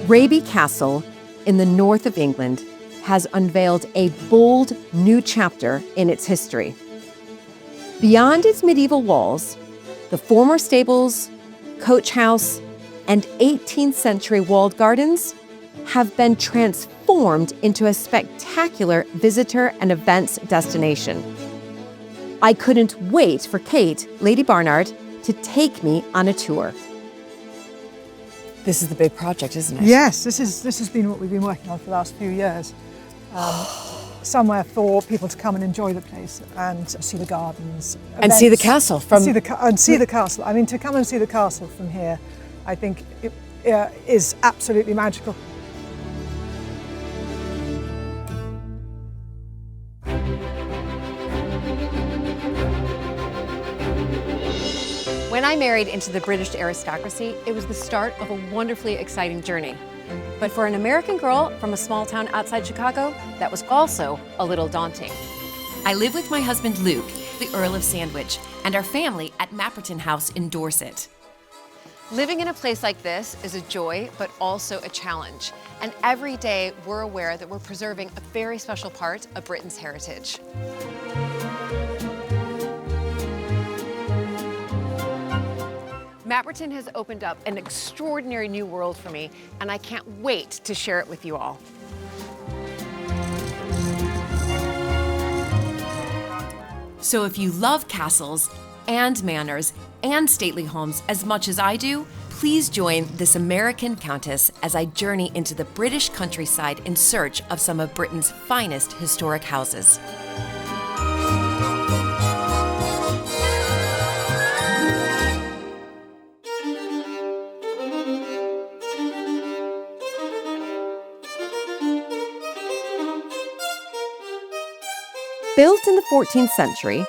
Raby Castle in the north of England has unveiled a bold new chapter in its history. Beyond its medieval walls, the former stables, coach house, and 18th century walled gardens have been transformed into a spectacular visitor and events destination. I couldn't wait for Kate, Lady Barnard, to take me on a tour. This is the big project, isn't it? Yes, this has been what we've been working on for the last few years. Somewhere for people to come and enjoy the place and see the gardens. And see the castle from... See the castle. I mean, to come and see the castle from here, I think it is absolutely magical. When I married into the British aristocracy, it was the start of a wonderfully exciting journey. But for an American girl from a small town outside Chicago, that was also a little daunting. I live with my husband Luke, the Earl of Sandwich, and our family at Mapperton House in Dorset. Living in a place like this is a joy, but also a challenge. And every day we're aware that we're preserving a very special part of Britain's heritage. Mapperton has opened up an extraordinary new world for me, and I can't wait to share it with you all. So if you love castles and manors and stately homes as much as I do, please join this American Countess as I journey into the British countryside in search of some of Britain's finest historic houses. Built in the 14th century,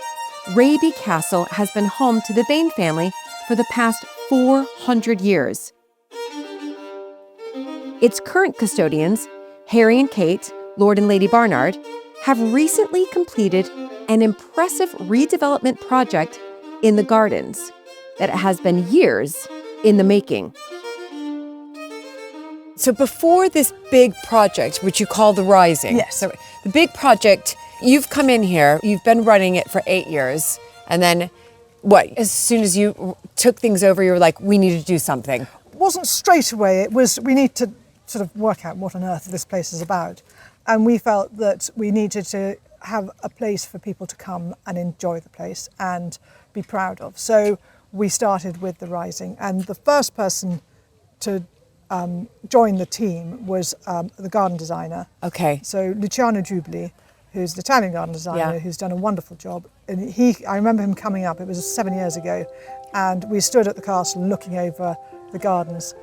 Raby Castle has been home to the Vane family for the past 400 years. Its current custodians, Harry and Kate, Lord and Lady Barnard, have recently completed an impressive redevelopment project in the gardens that has been years in the making. So before this big project, which you call the Rising, Yes. so the big project, you've come in here, you've been running it for 8 years, and then what, as soon as you took things over, you were like, we need to do something. It wasn't straight away, it was we need to sort of work out what on earth this place is about. And we felt that we needed to have a place for people to come and enjoy the place and be proud of. So we started with the Rising, and the first person to join the team was the garden designer. Okay. So Luciano Giubili, who's the Italian garden designer, Yeah. who's done a wonderful job. And I remember him coming up, it was 7 years ago, and we stood at the castle looking over the gardens,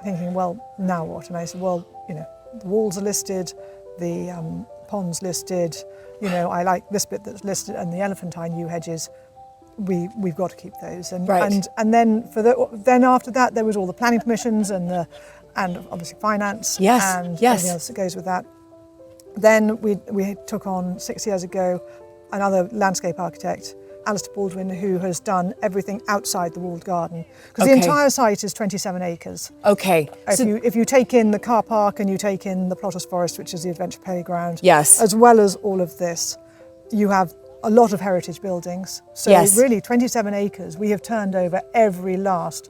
thinking, well, now what? And I said, well, you know, the walls are listed, the ponds listed, you know, I like this bit that's listed, and the elephantine yew hedges, we've got to keep those. And Right. and then after that there was all the planning permissions and obviously finance Yes, and yes. everything else that goes with that. Then we took on 6 years ago another landscape architect, Alistair Baldwin, who has done everything outside the walled garden. Because the Okay. entire site is 27 acres. Okay. If you take in the car park and you take in the Plotters Forest, which is the adventure playground, Yes. as well as all of this, you have a lot of heritage buildings. So Yes. really 27 acres, we have turned over every last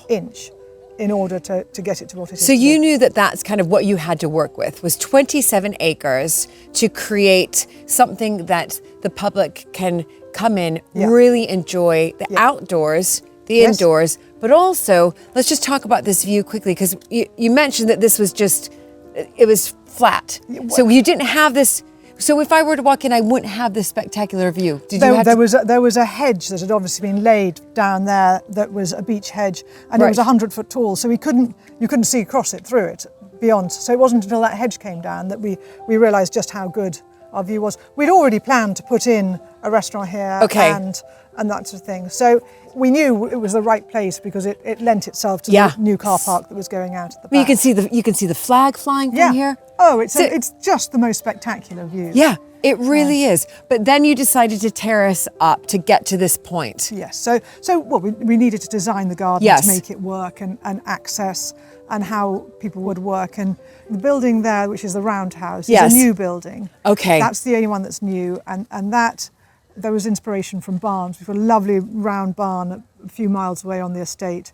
inch in order to get it to what it is. So you today. knew that that's kind of what you had to work with, was 27 acres to create something that the public can come in, Yeah. really enjoy the Yeah. outdoors, the Yes. indoors, but also, let's just talk about this view quickly, because you mentioned that this was just, it was flat. So you didn't have this, so if I were to walk in, I wouldn't have this spectacular view. Did you have There was a hedge that had obviously been laid down there that was a beech hedge, and it was Right. 100 foot tall, so you couldn't see across it, through it, beyond. So it wasn't until that hedge came down that we realised just how good our view was. We'd already planned to put in a restaurant here Okay. and that sort of thing. So we knew it was the right place because it lent itself to Yeah. the new car park that was going out at the back. Well, you can see the flag flying from here. Oh, it's So- it's just the most spectacular view. Yeah, it really is. But then you decided to terrace up to get to this point. Yes. So well, we needed to design the garden Yes. to make it work and access and how people would work. And the building there, which is the roundhouse, Yes. is a new building. Okay. That's the only one that's new, and that there was inspiration from barns. We've got a lovely round barn a few miles away on the estate.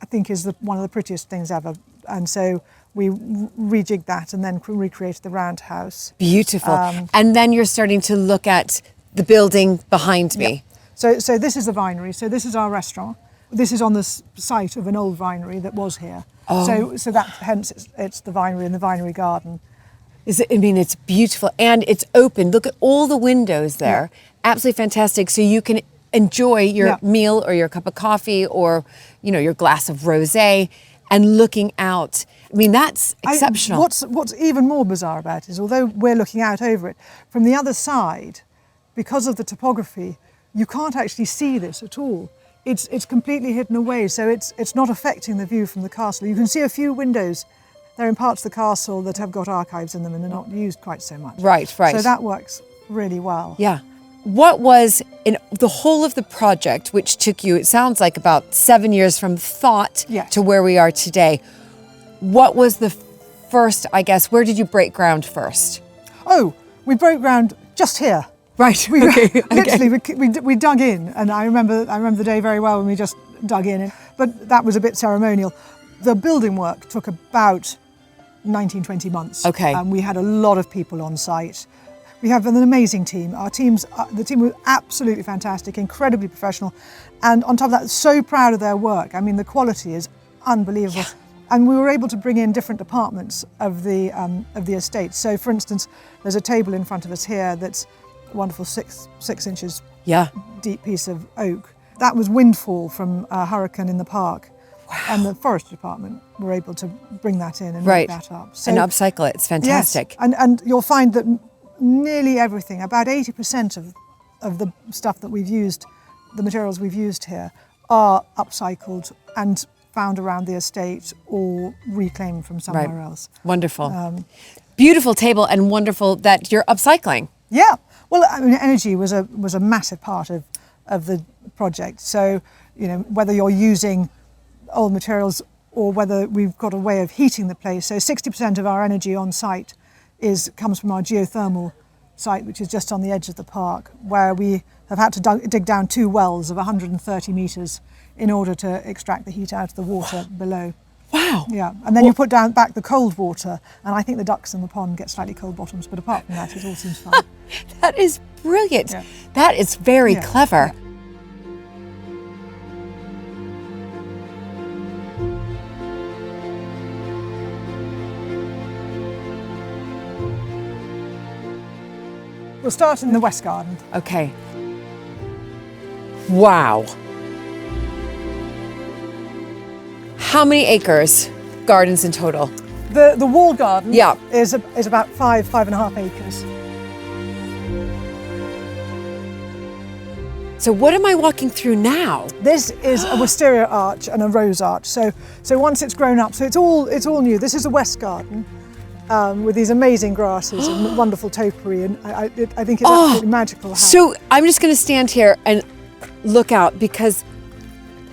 I think is one of the prettiest things ever. And so we rejigged that and then recreated the roundhouse. Beautiful. And then you're starting to look at the building behind me. So this is the vinery. So this is our restaurant. This is on the site of an old vinery that was here. Oh. So that hence it's the vinery and the vinery garden. I mean, it's beautiful and it's open. Look at all the windows there. Absolutely fantastic. So you can enjoy your meal or your cup of coffee or, you know, your glass of rosé and looking out. I mean, that's exceptional. What's even more bizarre about it is, although we're looking out over it, from the other side, because of the topography, you can't actually see this at all. It's completely hidden away, so it's not affecting the view from the castle. You can see a few windows. They're in parts of the castle that have got archives in them and they're not used quite so much. Right. So that works really well. Yeah. What was in the whole of the project, which took you, it sounds like about 7 years from thought to where we are today, what was the first, I guess, where did you break ground first? Oh, we broke ground just here. Right. Literally, we dug in, and I remember the day very well when we just dug in. But that was a bit ceremonial. The building work took about 19-20 months. Okay. And we had a lot of people on site. We have an amazing team. The team was absolutely fantastic, incredibly professional, and on top of that, so proud of their work. I mean, the quality is unbelievable. Yeah. And we were able to bring in different departments of the estate. So, for instance, there's a table in front of us here that's a wonderful 6 inches deep piece of oak. That was windfall from a hurricane in the park. Wow. And the forestry department were able to bring that in and make that up. So, and upcycle it. It's fantastic. Yes, and you'll find that nearly everything, about 80% of the stuff that we've used, the materials we've used here, are upcycled and found around the estate or reclaimed from somewhere else. Wonderful. Beautiful table and wonderful that you're upcycling. Yeah. Well, I mean, energy was a massive part of the project. So, you know, whether you're using old materials or whether we've got a way of heating the place. So 60% of our energy on site comes from our geothermal site, which is just on the edge of the park, where we have had to dig down 2 wells of 130 metres in order to extract the heat out of the water below. Wow. Yeah, and then you put back the cold water, and I think the ducks in the pond get slightly cold bottoms, but apart from that, it all seems fine. That is brilliant. Yeah. That is very clever. Yeah. We'll start in the west garden. Okay. Wow. How many acres, gardens in total? The wall garden is about 5.5 acres. So what am I walking through now? This is a wisteria arch and a rose arch. So once it's grown up, so it's all new. This is the west garden. With these amazing grasses and wonderful topiary, and I think it's absolutely magical. So I'm just going to stand here and look out because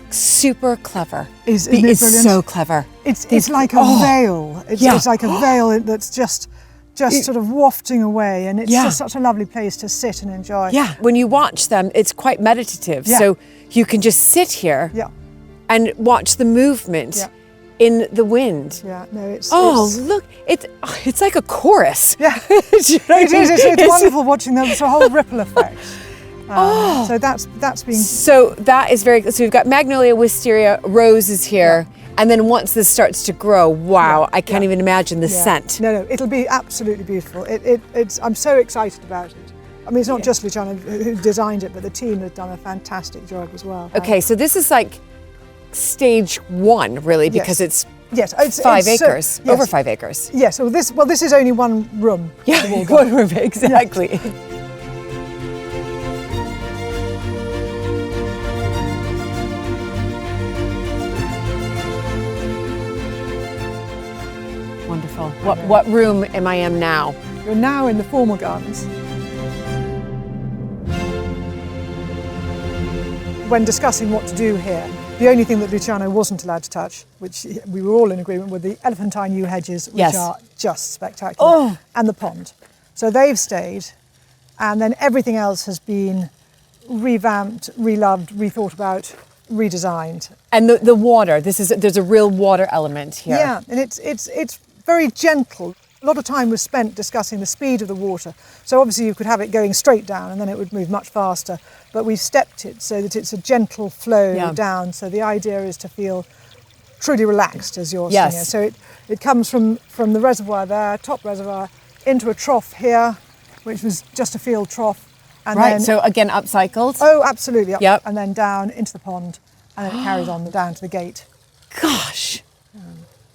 super clever. Isn't it it's brilliant? So clever. It's like a veil. It's like a veil that's just sort of wafting away, and it's just such a lovely place to sit and enjoy. Yeah, when you watch them, it's quite meditative. Yeah. So you can just sit here and watch the movement. Yeah. In the wind. Yeah, no, look, it's like a chorus. Yeah, it is. It's wonderful watching the whole ripple effect. So that's being. So that is very. So we've got magnolia, wisteria, roses here, and then once this starts to grow, wow! I can't even imagine the scent. No, it'll be absolutely beautiful. It's. I'm so excited about it. I mean, it's not just Luciana who designed it, but the team has done a fantastic job as well. Okay, so this is like stage 1, really, because it's 5 acres, over 5 acres. Yes. So this is only one room. Yeah, one room, exactly. Yeah. Wonderful. What room am I in now? You're now in the formal gardens. When discussing what to do here, The only thing that Luciano wasn't allowed to touch, which we were all in agreement with, the elephantine yew hedges, which Yes. are just spectacular, Oh. and the pond. So they've stayed, and then everything else has been revamped, reloved, rethought about, redesigned. And the water, there's a real water element here. Yeah, and it's very gentle. A lot of time was spent discussing the speed of the water. So obviously you could have it going straight down and then it would move much faster. But we've stepped it so that it's a gentle flow Yeah. down. So the idea is to feel truly relaxed as you're Yes. sitting here. So it comes from the reservoir there, top reservoir, into a trough here, which was just a field trough. And Right, then, so again, upcycled. oh, absolutely. Up, Yep. And then down into the pond. And then it carries on down to the gate. Gosh,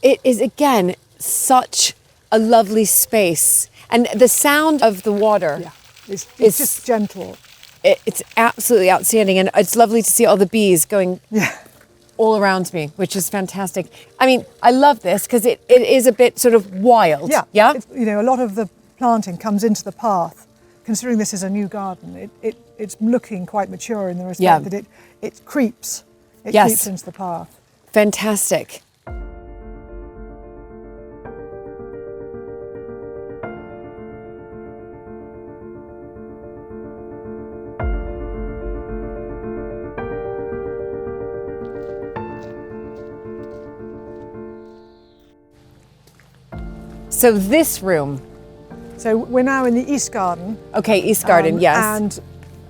it is again such a lovely space. And the sound of the water, Yeah, it's It's- just gentle. it's absolutely outstanding. And it's lovely to see all the bees going Yeah. all around me, which is fantastic. I mean, I love this because it is a bit sort of wild. Yeah, Yeah. You know, a lot of the planting comes into the path. Considering this is a new garden, it's looking quite mature in the respect Yeah. that it creeps. It Yes. creeps into the path. Fantastic. So this room, So we're now in the East Garden. okay, East Garden, yes.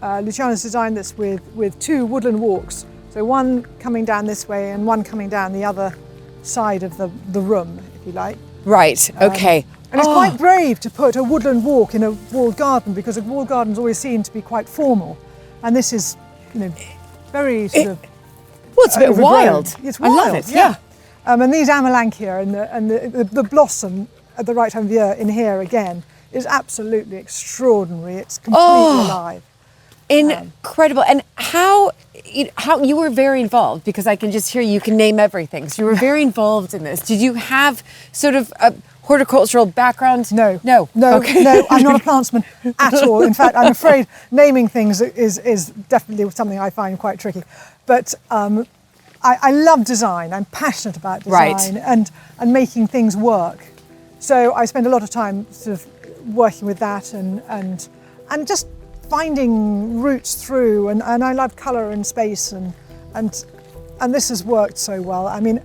And Luciano's designed this with two woodland walks. So one coming down this way and one coming down the other side of the room, if you like. Right, okay. And it's quite brave to put a woodland walk in a walled garden because a walled garden's always seen to be quite formal. And this is, you know, very sort of Well, it's a bit overgrown. wild. It's I wild, love it, yeah. And these amalanthia and the blossom at the right time of year in here again is absolutely extraordinary. It's completely alive. Incredible. And how you were very involved, because I can just hear you can name everything. So you were very involved in this. Did you have sort of a horticultural background? No. Okay. No, I'm not a plantsman at all. In fact, I'm afraid naming things is definitely something I find quite tricky. But I love design. I'm passionate about design Right. and making things work. So I spend a lot of time sort of working with that and just finding routes through. And I love colour and space and this has worked so well. I mean,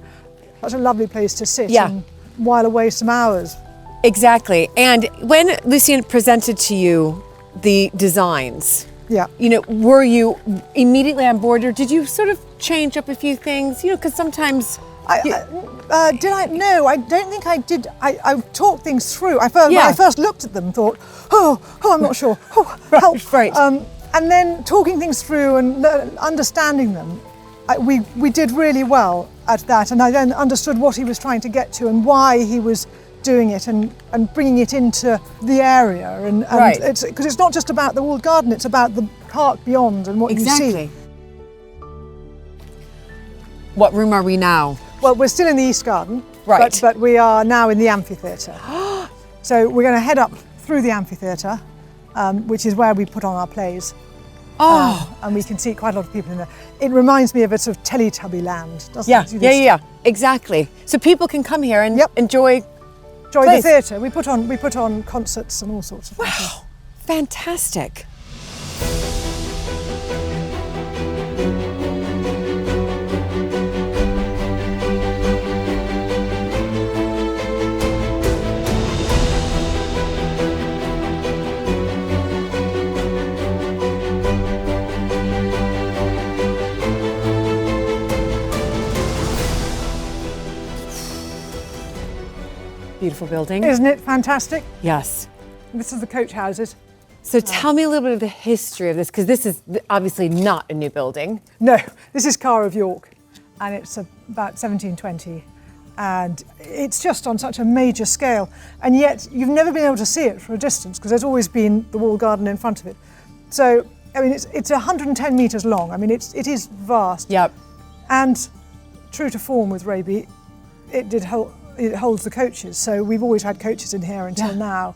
such a lovely place to sit and while away some hours. Exactly. And when Lucian presented to you the designs, Yeah. you know, were you immediately on board, or did you sort of change up a few things? You know, because sometimes Did I? No, I don't think I did. I talked things through. When I first looked at them, thought, I'm not sure. Help. Right. And then talking things through and understanding them, we did really well at that. And I then understood what he was trying to get to and why he was doing it and bringing it into the area. And Right. because it's not just about the walled garden; it's about the park beyond and what you see. exactly. What room are we now? Well, we're still in the East Garden, Right. but we are now in the amphitheatre. So we're going to head up through the amphitheatre, which is where we put on our plays. And we can see quite a lot of people in there. It reminds me of a sort of Teletubby land, doesn't Yeah, it? yeah, exactly. So people can come here and enjoy Enjoy plays. the theatre. We put on concerts and all sorts of things. Wow, fantastic. Beautiful building. Isn't it fantastic? Yes. This is the coach houses. So tell me a little bit of the history of this, because this is obviously not a new building. No, this is Car of York, and it's about 1720. And it's just on such a major scale. And yet you've never been able to see it from a distance because there's always been the walled garden in front of it. So, I mean, it's 110 metres long. I mean, it is vast. Yep. And true to form with Raby, it holds the coaches. So we've always had coaches in here until now.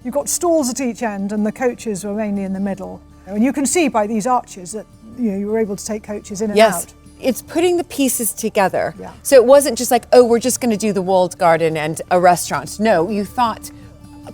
You've got stalls at each end and the coaches were mainly in the middle. And you can see by these arches that you were able to take coaches in and out. it's putting the pieces together. Yeah. So it wasn't just like, oh, we're just going to do the walled garden and a restaurant. No, you thought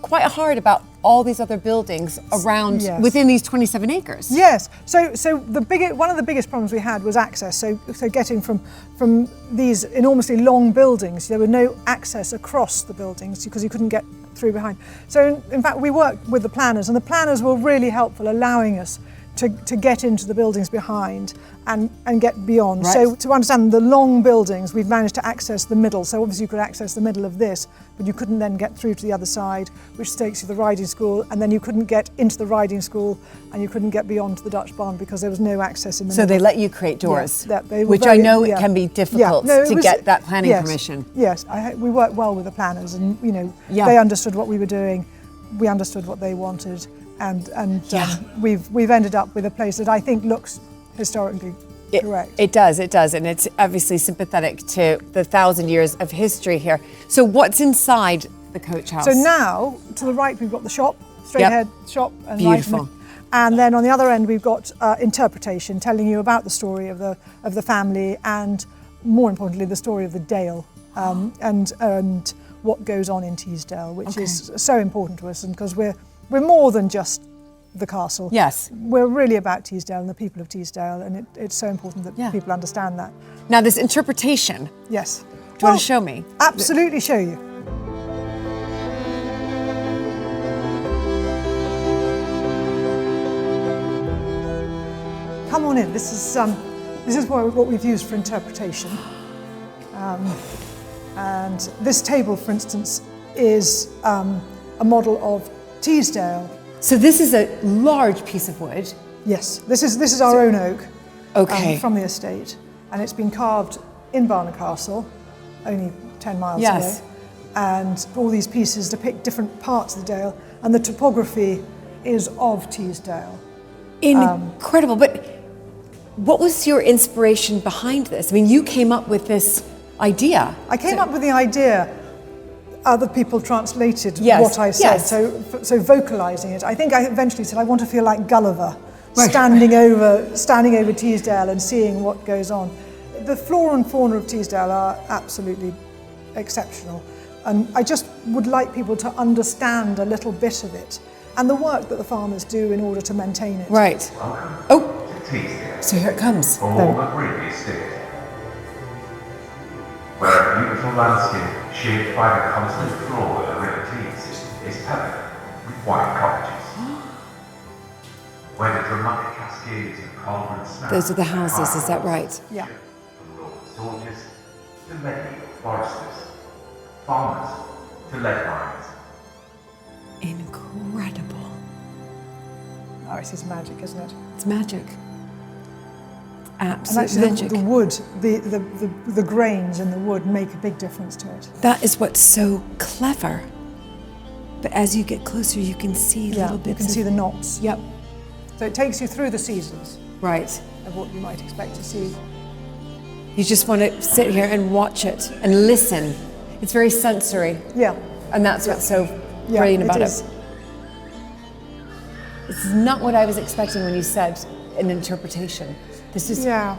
quite hard about all these other buildings around within these 27 acres. Yes. So one of the biggest problems we had was access. So getting from these enormously long buildings, there were no access across the buildings because you couldn't get through behind. So in fact, we worked with the planners, and the planners were really helpful, allowing us to get into the buildings behind and get beyond. Right. So to understand the long buildings, we've managed to access the middle. So obviously you could access the middle of this, but you couldn't then get through to the other side, which takes you to the riding school, and then you couldn't get into the riding school, and you couldn't get beyond to the Dutch barn because there was no access in the So middle. they let you create doors, They were which I know it can be difficult to get that planning permission. Yes, we worked well with the planners, and Yeah. they understood what we were doing, we understood what they wanted, and we've ended up with a place that I think looks historically correct. It does, and it's obviously sympathetic to the 1,000 years of history here. So what's inside the coach house? So now, to the right, we've got the shop, straight Yep. ahead shop, and Beautiful. right, and then on the other end we've got interpretation, telling you about the story of the family, and more importantly, the story of the Dale, and what goes on in Teesdale, which is so important to us, and because we're more than just the castle. Yes. We're really about Teesdale and the people of Teesdale, and it's so important that people understand that. Now this interpretation, Yes. do you want to show me? Absolutely show you. Come on in. This is what we've used for interpretation. And this table, for instance, is a model of Teesdale. So this is a large piece of wood. Yes, this is our own oak. Okay. From the estate, and it's been carved in Barnard Castle, only 10 miles Yes. away. And all these pieces depict different parts of the Dale, and the topography is of Teesdale. Incredible, but what was your inspiration behind this? I mean, you came up with this idea. I came up with the idea. Other people translated Yes, what I said, yes. so vocalising it. I think I eventually said I want to feel like Gulliver, Right. standing over Teesdale and seeing what goes on. The flora and fauna of Teesdale are absolutely exceptional, and I just would like people to understand a little bit of it and the work that the farmers do in order to maintain it. Right. Oh, so here it comes. From all the previous days, where a beautiful landscape shaped by the constant flow of the river Tees is peppered with white cottages, where the dramatic cascades of cauldron snow. Those are the houses, is that right? Yeah. From Roman soldiers to medieval foresters, farmers to lead mines. Incredible. Oh, it is magic, isn't it? It's magic. And Absolute actually, magic. the wood, the grains in the wood make a big difference to it. That is what's so clever. But as you get closer, you can see little bits. You can see the knots. Yep. So it takes you through the seasons Right. of what you might expect to see. You just want to sit here and watch it and listen. It's very sensory. Yeah. And that's what's so Yeah, brilliant about is. it. It's not what I was expecting when you said an interpretation. This is, Yeah.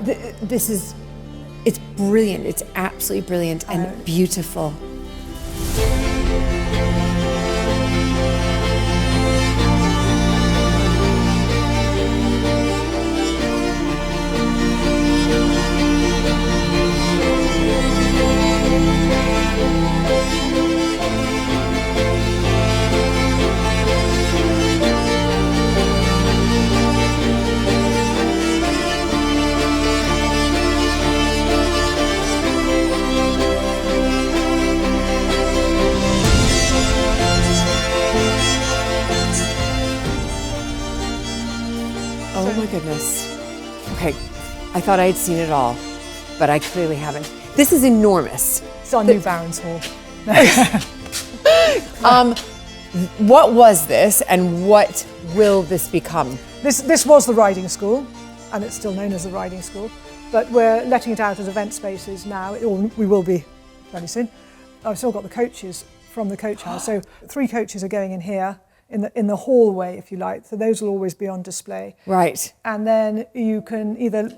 it's brilliant. It's absolutely brilliant and beautiful. Oh my goodness. Okay, I thought I had seen it all, but I clearly haven't. This is enormous. It's our new Baron's Hall. What was this and what will this become? This was the riding school, and it's still known as the riding school, but we're letting it out as event spaces now, or we will be very soon. I've still got the coaches from the coach house, so 3 coaches are going in here, in the hallway, if you like, so those will always be on display. Right. And then you can either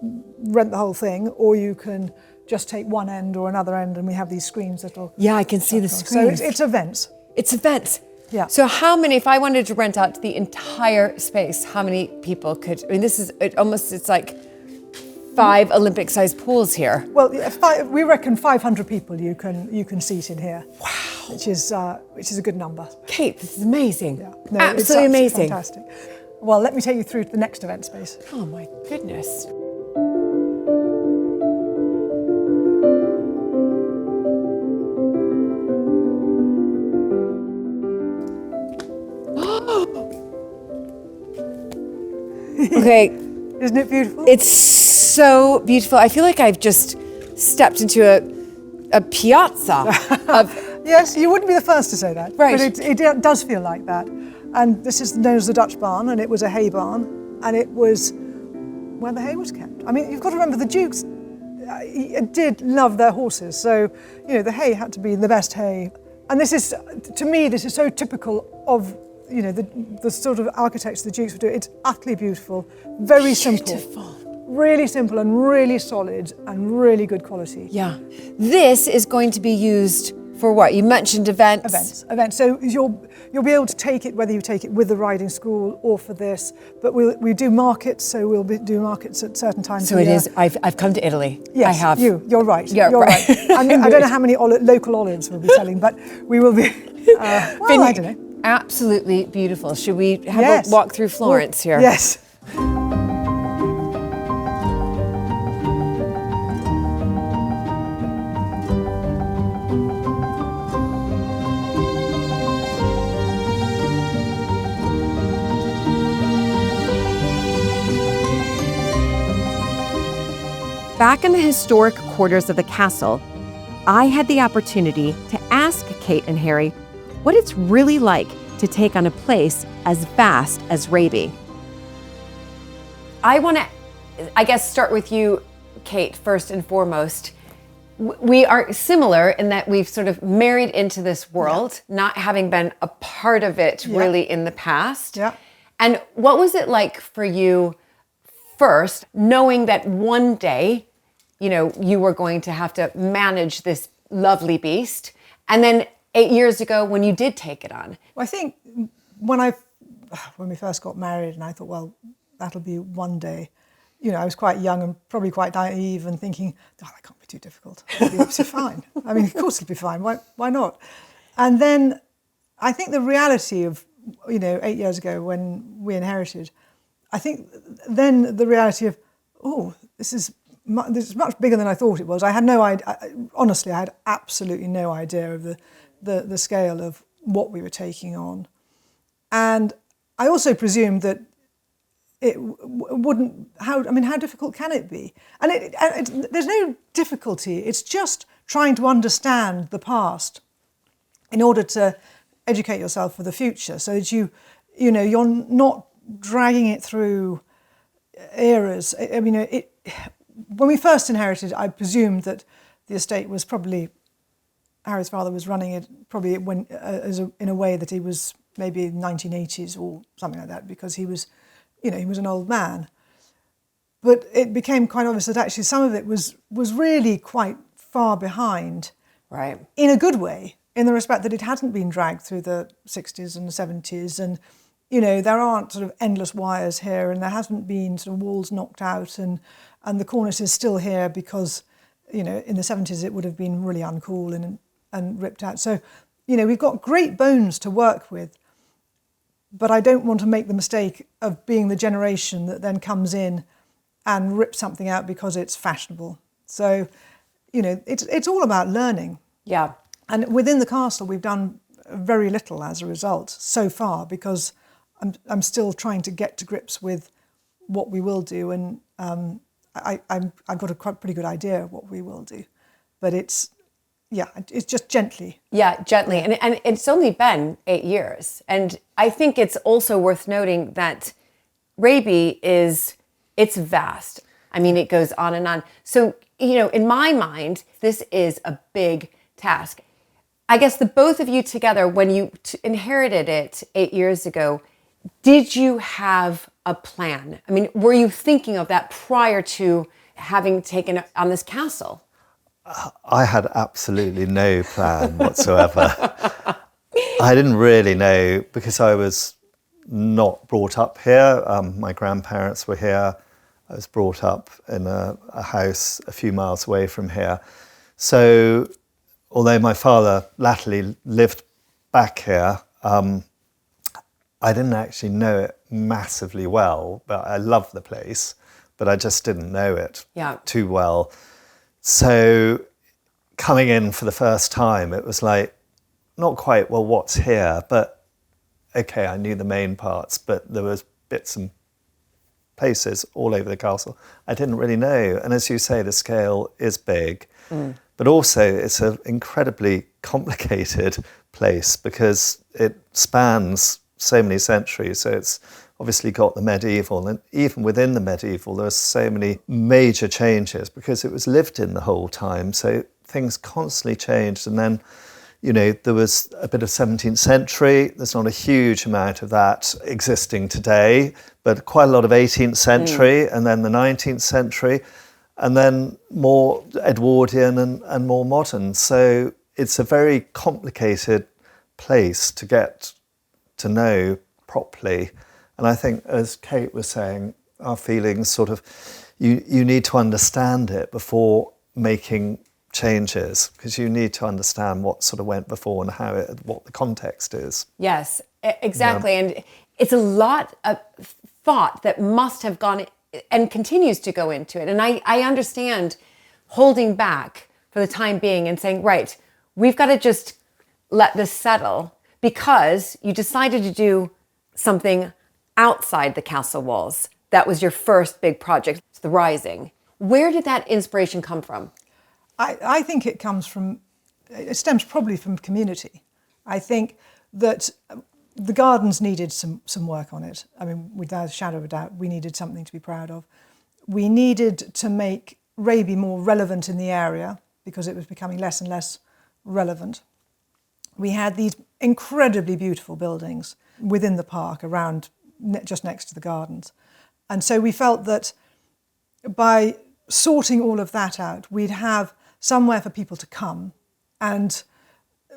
rent the whole thing, or you can just take one end or another end, and we have these screens that'll... Yeah, I can see the So screens. it's events. It's events. Yeah. So how many, if I wanted to rent out the entire space, how many people could, I mean, this is it's like 5 Olympic-sized pools here. Well, we reckon 500 people you can seat in here. Wow. Which is a good number. Kate, this is amazing. Yeah. Absolutely No, it's absolutely amazing. Fantastic. Well, let me take you through to the next event space. Oh my goodness. Okay. Isn't it beautiful? It's so beautiful. I feel like I've just stepped into a piazza of... Yes, you wouldn't be the first to say that. Right. But it does feel like that. And this is known as the Dutch barn, and it was a hay barn, and it was where the hay was kept. I mean, you've got to remember the Dukes did love their horses, so, the hay had to be the best hay. And this is, to me, this is so typical of, the sort of architects the Dukes would do. It's utterly beautiful, very simple. Really simple and really solid and really good quality. Yeah. This is going to be used for what? You mentioned events. Events. So you'll be able to take it, whether you take it with the riding school or for this. But we do markets, so we'll do markets at certain times. So it is. I've come to Italy. Yes, I have. You're right. Yeah, you're right. I don't know how many local olives we'll be selling, but we will be. Well, I don't know. Absolutely beautiful. Should we have a walk through Florence here? Yes. Back in the historic quarters of the castle, I had the opportunity to ask Kate and Harry what it's really like to take on a place as vast as Raby. I want to, I guess, start with you, Kate, first and foremost. We are similar in that we've sort of married into this world, not having been a part of it really in the past. Yeah. And what was it like for you first, knowing that one day, you were going to have to manage this lovely beast, and then 8 years ago when you did take it on? Well, I think when we first got married, and I thought, well, that'll be one day. I was quite young and probably quite naive and thinking, oh, that can't be too difficult. It'll be absolutely fine. I mean, of course it'll be fine. Why not? And then I think the reality of, 8 years ago when we inherited, I think then the reality of, oh, this is much bigger than I thought it was. I had no idea. Honestly, I had absolutely no idea of the scale of what we were taking on. And I also presumed that it wouldn't, how difficult can it be? And there's no difficulty. It's just trying to understand the past in order to educate yourself for the future, so that you're not dragging it through eras. When we first inherited, I presumed that the estate was probably, Harry's father was running it probably in a way that he was maybe 1980s or something like that, because he was an old man. But it became quite obvious that actually some of it was really quite far behind, right? In a good way, in the respect that it hadn't been dragged through the 60s and the 70s, and there aren't sort of endless wires here, and there hasn't been sort of walls knocked out, and the cornice is still here because, in the 70s it would have been really uncool and ripped out. So, we've got great bones to work with, but I don't want to make the mistake of being the generation that then comes in and rips something out because it's fashionable. So, it's all about learning. Yeah. And within the castle, we've done very little as a result so far, because I'm still trying to get to grips with what we will do, and I've got a pretty good idea of what we will do, but it's just gently. Yeah, gently, and it's only been 8 years, and I think it's also worth noting that Raby it's vast. I mean, it goes on and on. So in my mind, this is a big task. I guess the both of you together, when you inherited it 8 years ago, Did you have a plan? I mean, were you thinking of that prior to having taken on this castle? I had absolutely no plan whatsoever. I didn't really know because I was not brought up here. My grandparents were here. I was brought up in a house a few miles away from here. So although my father latterly lived back here, I didn't actually know it massively well, but I love the place, but I just didn't know it too well. So coming in for the first time, it was like, not quite, well, what's here? But okay, I knew the main parts, but there was bits and places all over the castle I didn't really know. And as you say, the scale is big, but also it's an incredibly complicated place because it spans so many centuries. So it's obviously got the medieval, and even within the medieval, there are so many major changes because it was lived in the whole time. So things constantly changed. And then, you know, there was a bit of 17th century. There's not a huge amount of that existing today, but quite a lot of 18th century and then the 19th century, and then more Edwardian and more modern. So it's a very complicated place to get to know properly. And I think, as Kate was saying, our feelings sort of, you need to understand it before making changes, because you need to understand what sort of went before and what the context is. Yes, exactly. Yeah. And it's a lot of thought that must have gone and continues to go into it. And I understand holding back for the time being and saying, right, we've got to just let this settle, because you decided to do something outside the castle walls. That was your first big project, the Rising. Where did that inspiration come from? I think it stems probably from community. I think that the gardens needed some work on it. I mean, without a shadow of a doubt, we needed something to be proud of. We needed to make Raby more relevant in the area because it was becoming less and less relevant. We had these incredibly beautiful buildings within the park around, just next to the gardens. And so we felt that by sorting all of that out, we'd have somewhere for people to come, and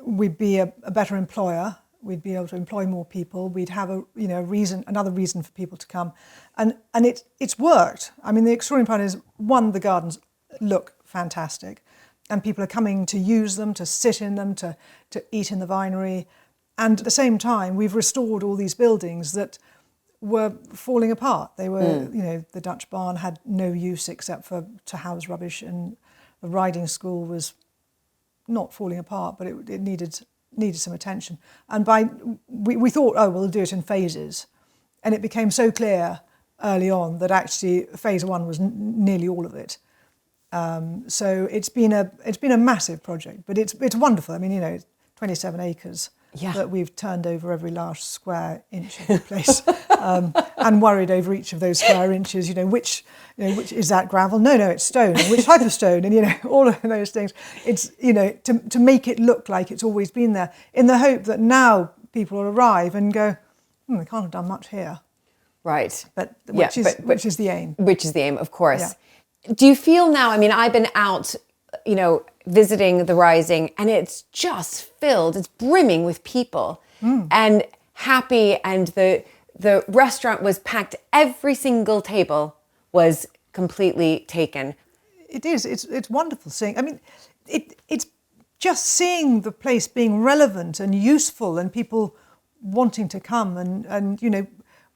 we'd be a better employer. We'd be able to employ more people. We'd have another reason for people to come, and it's worked. I mean, the extraordinary part is, one, the gardens look fantastic, and people are coming to use them, to sit in them, to eat in the vinery, and at the same time, we've restored all these buildings that were falling apart. They were, the Dutch barn had no use except to house rubbish, and the riding school was not falling apart, but it needed some attention. And we thought, we'll do it in phases, and it became so clear early on that actually phase one was nearly all of it. So it's been a massive project, but it's wonderful. I mean, 27 acres. Yeah. That we've turned over every last square inch of the place, and worried over each of those square inches. Which is that gravel? No, it's stone. Which type of stone? And all of those things. It's to make it look like it's always been there, in the hope that now people will arrive and go, they can't have done much here. Right. But which is the aim. Which is the aim, of course. Yeah. Do you feel now? I mean, I've been out, visiting the Rising, and it's just filled. It's brimming with people and happy, and the restaurant was packed. Every single table was completely taken. It is. It's wonderful seeing. I mean, it's just seeing the place being relevant and useful, and people wanting to come, and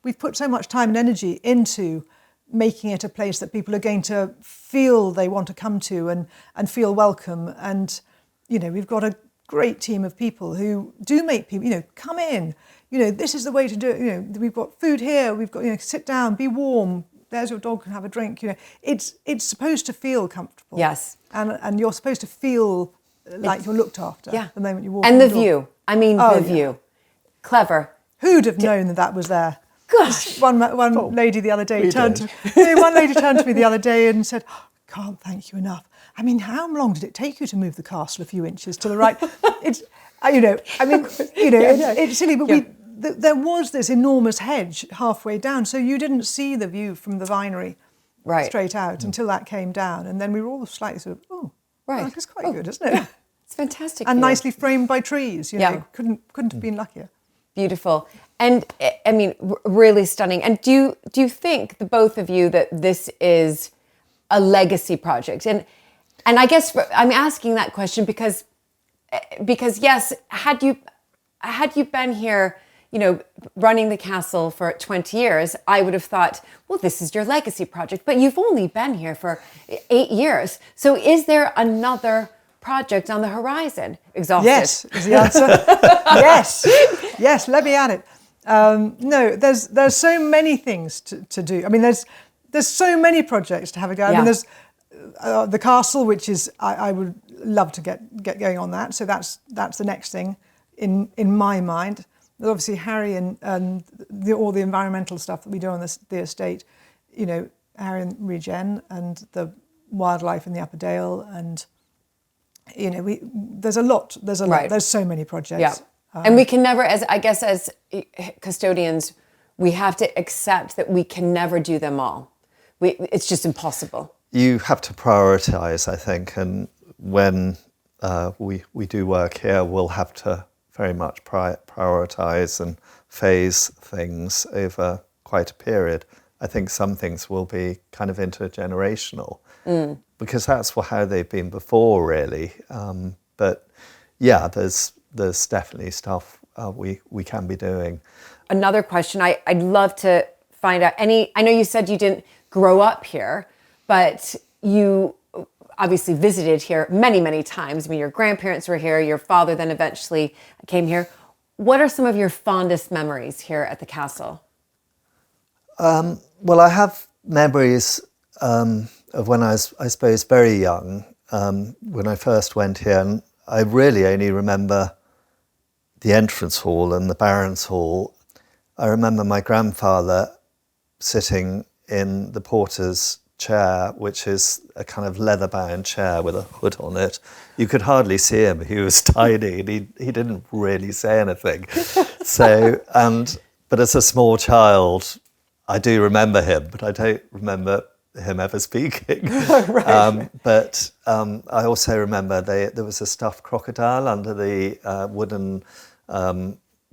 we've put so much time and energy into making it a place that people are going to feel they want to come to and feel welcome. And, we've got a great team of people who do make people, come in, this is the way to do it. We've got food here, we've got, sit down, be warm, there's your dog, can have a drink. It's supposed to feel comfortable. Yes. And you're supposed to feel like you're looked after the moment you walk in. And the view. I mean, the view. Clever. Who'd have known that was there? Gosh. One lady the other day turned to me the other day and said, "Can't thank you enough. I mean, how long did it take you to move the castle a few inches to the right?" It's, it's silly, but there was this enormous hedge halfway down, so you didn't see the view from the vinery straight out until that came down, and then we were all slightly sort of, that's quite good, isn't it? It's fantastic. And view. nicely framed by trees. You know, couldn't have been luckier. Beautiful. And I mean, really stunning. And do you think, the both of you, that this is a legacy project? And I guess I'm asking that question because yes, had you been here, you know, running the castle for 20 years, I would have thought, well, this is your legacy project. But you've only been here for 8 years. So is there another project on the horizon? Exhausted. Yes, is the answer. Yes, let me at it. No, there's so many things to do. I mean, there's so many projects to have a go. I mean, there's the castle, which is I would love to get going on that. So that's the next thing in my mind. There's obviously Harry and all the environmental stuff that we do on the estate. You know, Harry and Regen and the wildlife in the Upper Dale, and you know, there's a lot. There's so many projects. Yeah. And we can never, as custodians, we have to accept that we can never do them all. It's just impossible. You have to prioritise, I think, and when we do work here, we'll have to very much prioritise and phase things over quite a period. I think some things will be kind of intergenerational, because that's how they've been before, really. But yeah, there's definitely stuff we can be doing. Another question, I'd love to find out I know you said you didn't grow up here, but you obviously visited here many, many times. I mean, your grandparents were here, your father then eventually came here. What are some of your fondest memories here at the castle? Well, I have memories of when I was, I suppose, very young, when I first went here, and I really only remember the entrance hall and the Baron's Hall. I remember my grandfather sitting in the porter's chair, which is a kind of leather-bound chair with a hood on it. You could hardly see him. He was tiny, and he didn't really say anything. But as a small child, I do remember him, but I don't remember him ever speaking. But I also remember there was a stuffed crocodile under the wooden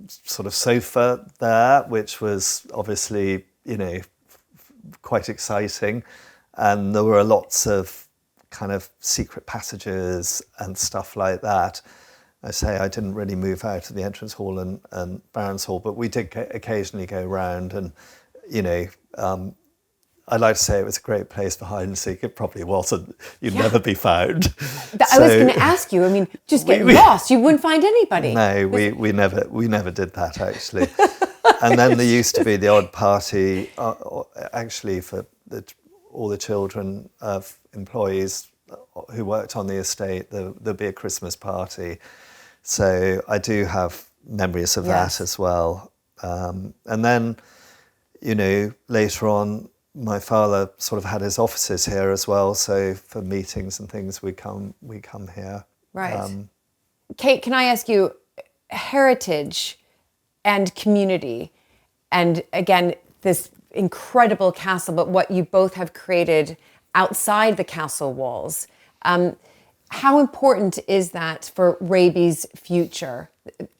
sort of sofa there, which was obviously, you know, quite exciting. And there were lots of kind of secret passages and stuff like that. I say I didn't really move out of the entrance hall and Baron's Hall, but we did occasionally go round, and, you know, I'd like to say it was a great place for hide and seek. It probably wasn't. You'd never be found. I was going to ask you. I mean, just get lost. You wouldn't find anybody. No, we never did that, actually. And then there used to be the odd party, actually, for all the children of employees who worked on the estate. There'd be a Christmas party. So I do have memories of that as well. And then, you know, later on, my father sort of had his offices here as well. So for meetings and things, we come here. Right. Kate, can I ask you, heritage and community, and again, this incredible castle, but what you both have created outside the castle walls. How important is that for Raby's future,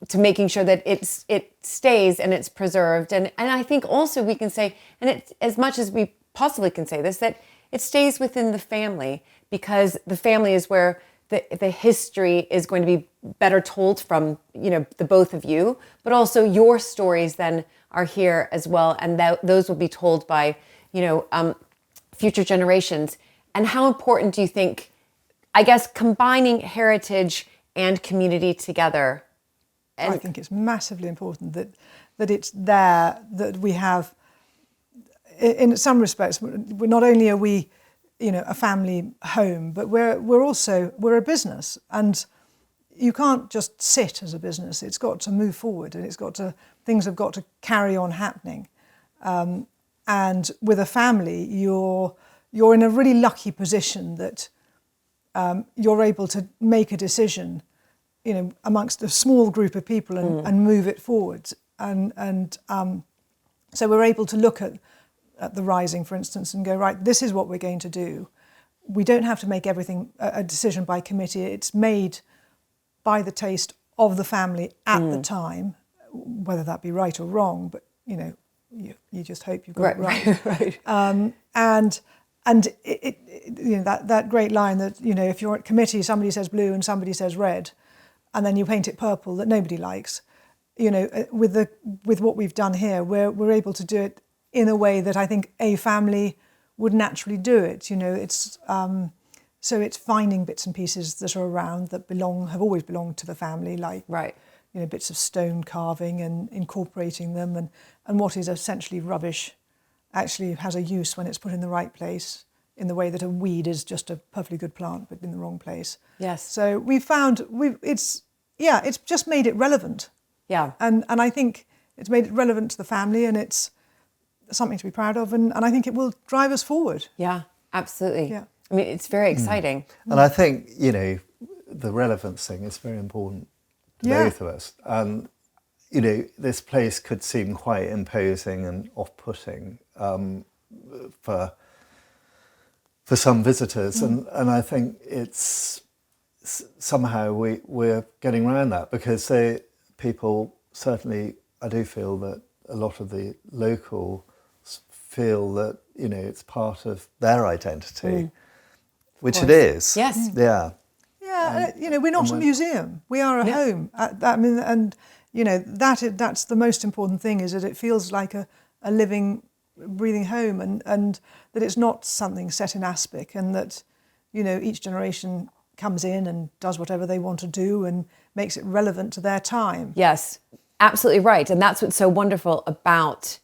to making sure that it stays and it's preserved? And I think also we can say, and it, as much as we possibly can say this, that it stays within the family, because the family is where the history is going to be better told from, you know, the both of you, but also your stories then are here as well, and those will be told by, you know, future generations. And how important do you think, I guess, combining heritage and community together? I think it's massively important that it's there, that we have, in some respects, we're not only are we, you know, a family home, but we're a business, and you can't just sit as a business. It's got to move forward, and things have got to carry on happening. And with a family, you're in a really lucky position that you're able to make a decision, you know, amongst a small group of people and move it forward. So we're able to look at the Rising, for instance, and go, right, this is what we're going to do. We don't have to make everything a decision by committee. It's made by the taste of the family at the time, whether that be right or wrong, but you just hope you've got it right. Right. And that great line that, if you're at committee, somebody says blue and somebody says red, and then you paint it purple that nobody likes. With what we've done here, we're able to do it in a way that I think a family would naturally do it. So it's finding bits and pieces that are around that have always belonged to the family, like Right. Bits of stone carving and incorporating them, and what is essentially rubbish actually has a use when it's put in the right place, in the way that a weed is just a perfectly good plant but in the wrong place. Yes. So we found it's just made it relevant. Yeah. And I think it's made it relevant to the family, and it's something to be proud of, and I think it will drive us forward. Yeah, absolutely. Yeah. I mean, it's very exciting. And I think, the relevance thing is very important to both of us. And, this place could seem quite imposing and off-putting for some visitors. And I think it's somehow we're getting around that, because people certainly, I do feel that a lot of the locals feel that, it's part of their identity, which it is. Yes. Yeah. Yeah, we're not a museum. We are a home. That's the most important thing, is that it feels like a living, breathing home, and that it's not something set in aspic, and that, each generation comes in and does whatever they want to do and makes it relevant to their time. Yes, absolutely right. And that's what's so wonderful about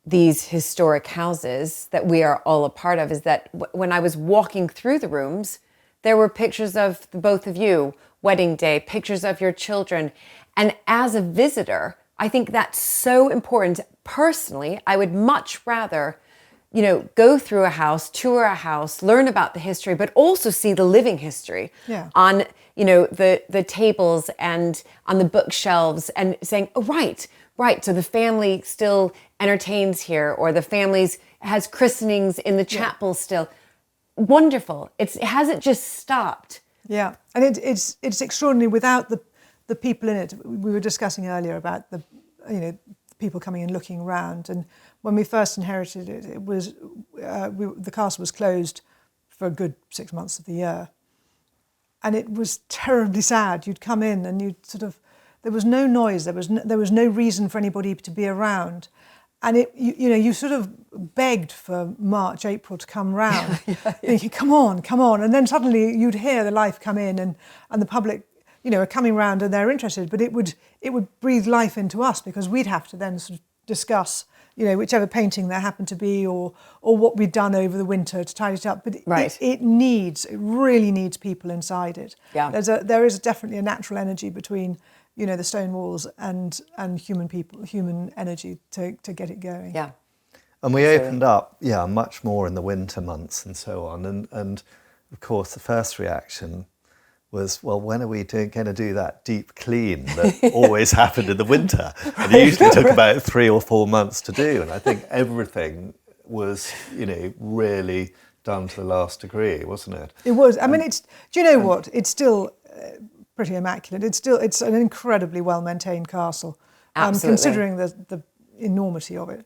these historic houses that we are all a part of, is that when I was walking through the rooms, there were pictures of the both of you, wedding day, pictures of your children. And as a visitor, I think that's so important. Personally, I would much rather, go through a house, tour a house, learn about the history, but also see the living history on, the tables and on the bookshelves, and saying, oh, right. So the family still entertains here, or the family has christenings in the chapel still. Wonderful. It hasn't just stopped. Yeah, and it's extraordinary without the people in it. We were discussing earlier about the people coming and looking around, and when we first inherited it, it was the castle was closed for a good 6 months of the year, and it was terribly sad. You'd come in and you'd there was no noise, there was no reason for anybody to be around. And you sort of begged for March, April to come round, thinking, come on. And then suddenly you'd hear the life come in, and the public, are coming round and they're interested. But it would breathe life into us, because we'd have to then sort of discuss, whichever painting there happened to be, or what we'd done over the winter to tidy it up. But it really needs people inside it. Yeah. There is definitely a natural energy between the stone walls and human energy to get it going. Yeah. And we opened up, much more in the winter months and so on. And of course, the first reaction was, well, when are we going to do that deep clean that always happened in the winter? And it usually took about 3 or 4 months to do. And I think everything was, really done to the last degree, wasn't it? It was. I mean, do you know what? It's still pretty immaculate. It's an incredibly well-maintained castle, considering the enormity of it.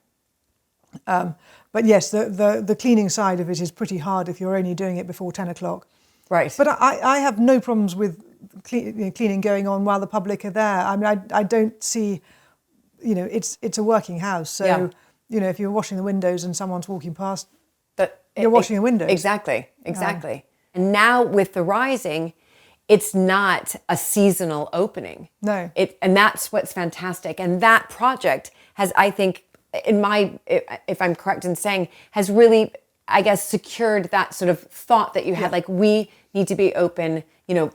But yes, the cleaning side of it is pretty hard if you're only doing it before 10 o'clock. Right. But I have no problems with cleaning going on while the public are there. I mean, I don't see, it's a working house. So, if you're washing the windows and someone's walking past, you're washing the windows. Exactly. And now with the Rising, it's not a seasonal opening. No. And that's what's fantastic. And that project has, I think, if I'm correct in saying, has really, I guess, secured that sort of thought that you had, like, we need to be open,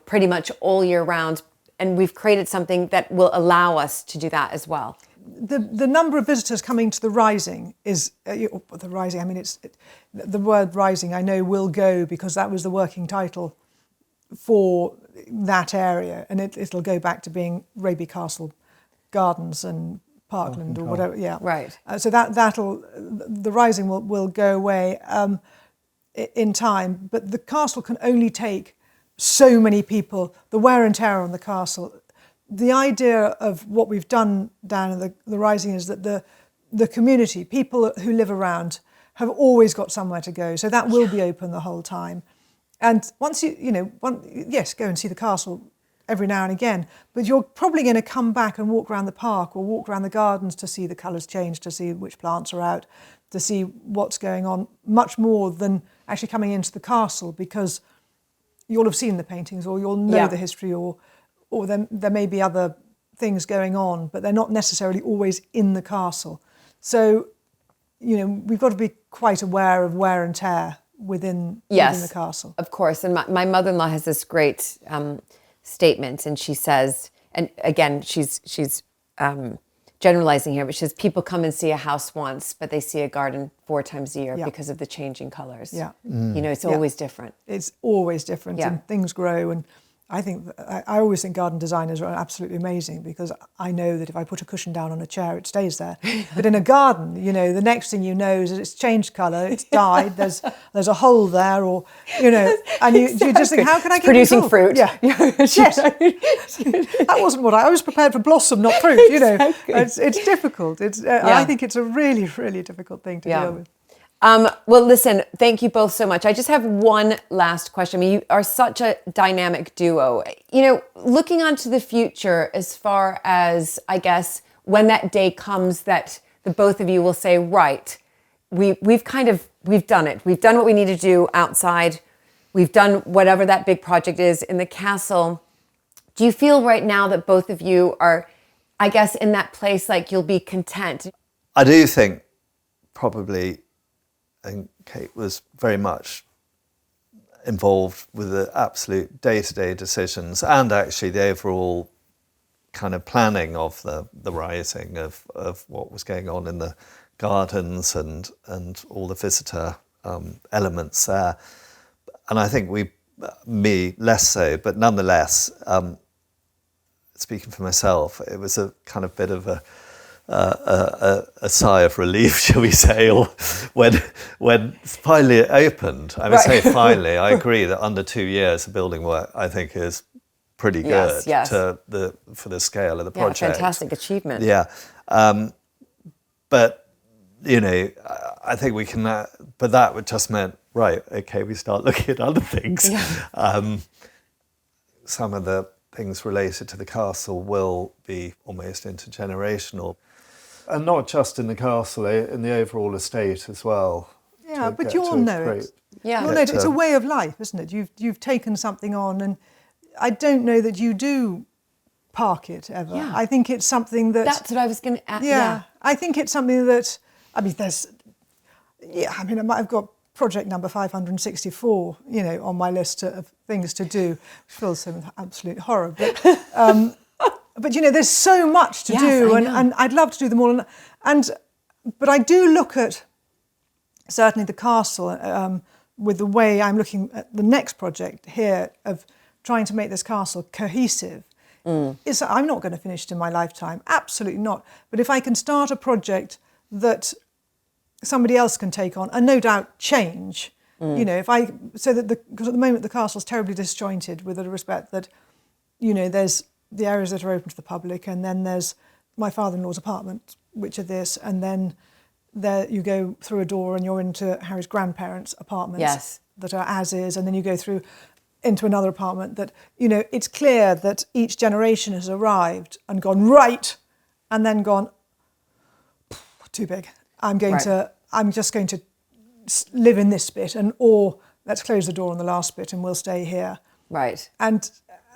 pretty much all year round. And we've created something that will allow us to do that as well. The number of visitors coming to the Rising is, the Rising, I mean, the word Rising, I know, will go, because that was the working title for that area, and it'll go back to being Raby Castle Gardens and Parkland or whatever. Yeah, Right. So the rising will go away in time, but the castle can only take so many people. The wear and tear on the castle. The idea of what we've done down in the rising is that the community, people who live around, have always got somewhere to go. So that will be open the whole time. And once yes, go and see the castle every now and again, but you're probably going to come back and walk around the park or walk around the gardens to see the colours change, to see which plants are out, to see what's going on, much more than actually coming into the castle, because you'll have seen the paintings or you'll know the history, or there may be other things going on, but they're not necessarily always in the castle. So, we've got to be quite aware of wear and tear within the castle. Of course. And my mother-in-law has this great statement, and she says, and again, she's generalizing here, but she says, people come and see a house once, but they see a garden 4 times a year because of the changing colors. Yeah. It's always different. It's always different, and things grow. And I always think garden designers are absolutely amazing, because I know that if I put a cushion down on a chair, it stays there. But in a garden, the next thing you know is that it's changed colour, it's died, there's a hole there, or and you just think, how can I get producing fruit? Yeah, yes. That wasn't what I was prepared for. Blossom, not fruit. Exactly. It's difficult. I think it's a really, really difficult thing to deal with. Well, listen, thank you both so much. I just have one last question. I mean, you are such a dynamic duo. Looking onto the future, as far as, I guess, when that day comes that the both of you will say, right, we've done it. We've done what we need to do outside. We've done whatever that big project is in the castle. Do you feel right now that both of you are, I guess, in that place, like you'll be content? I do think probably, and Kate was very much involved with the absolute day-to-day decisions, and actually the overall kind of planning of the rising of what was going on in the gardens and all the visitor elements there. And I think me less so, but nonetheless, speaking for myself, it was a kind of bit of a sigh of relief, shall we say, or when finally it opened. I would say finally. I agree that under 2 years of building work, I think is pretty good for the scale of the project. Fantastic achievement. Yeah, but I think we can. But that would just meant we start looking at other things. Yeah. Some of the things related to the castle will be almost intergenerational. And not just in the castle, in the overall estate as well. Yeah, but you'll know it. Yeah. You'll know it. It's a way of life, isn't it? You've taken something on, and I don't know that you do park it ever. Yeah. I think it's something that... That's what I was going to add. Yeah, I think it's something that... I've got project number 564, on my list of things to do, which feels some absolute horror. But there's so much to do, and I'd love to do them all. But I do look at certainly the castle with the way I'm looking at the next project here of trying to make this castle cohesive. I'm not going to finish it in my lifetime, absolutely not. But if I can start a project that somebody else can take on and no doubt change, because at the moment the castle's terribly disjointed with the respect that, there's the areas that are open to the public, and then there's my father-in-law's apartment, which are this, and then there you go through a door and you're into Harry's grandparents' apartments that are as is, and then you go through into another apartment that, it's clear that each generation has arrived and gone, right, and then gone, too big. I'm just going to live in this bit, or let's close the door on the last bit and we'll stay here. Right. And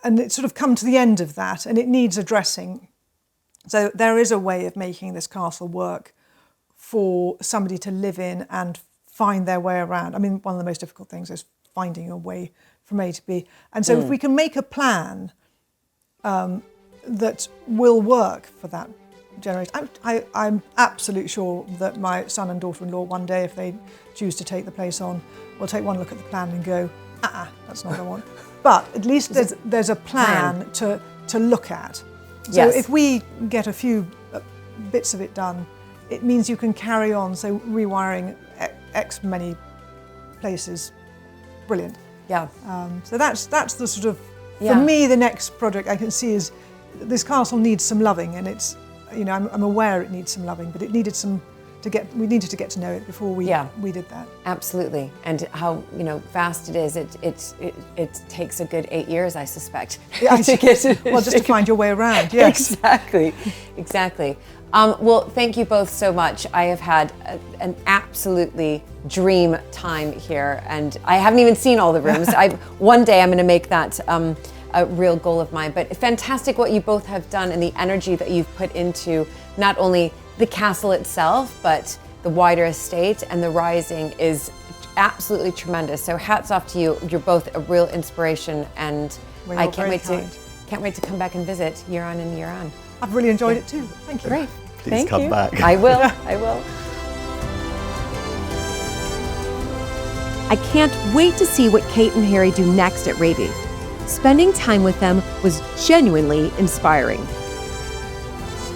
it's sort of come to the end of that, and it needs addressing. So there is a way of making this castle work for somebody to live in and find their way around. I mean, one of the most difficult things is finding a way from A to B. And so if we can make a plan that will work for that generation, I'm absolutely sure that my son and daughter-in-law one day, if they choose to take the place on, will take one look at the plan and go, that's not what I want. But at least there's a plan to look at. So if we get a few bits of it done, it means you can carry on. So rewiring X many places, brilliant. Yeah. So that's the sort of, Yeah. for me, the next project I can see is this castle needs some loving, and it's, you know, I'm aware it needs some loving, but it needed some we needed to get to know it before we did that. Absolutely, and how, you know, vast it is. It takes a good 8 years, I suspect, to get to, well, just to find your way around. Yes, exactly. Well, thank you both so much. I have had an absolutely dream time here, and I haven't even seen all the rooms. One day I'm going to make that a real goal of mine. But fantastic what you both have done, and the energy that you've put into not only the castle itself, but the wider estate, and the rising is absolutely tremendous. So hats off to you. You're both a real inspiration, and I can't wait to come back and visit year on and year on. I've really enjoyed it too. Thank you. Great. Please come back. I will. I will. I can't wait to see what Kate and Harry do next at Raby. Spending time with them was genuinely inspiring.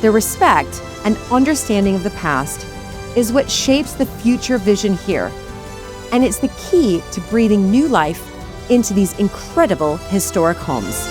Their respect and understanding of the past is what shapes the future vision here, and it's the key to breathing new life into these incredible historic homes.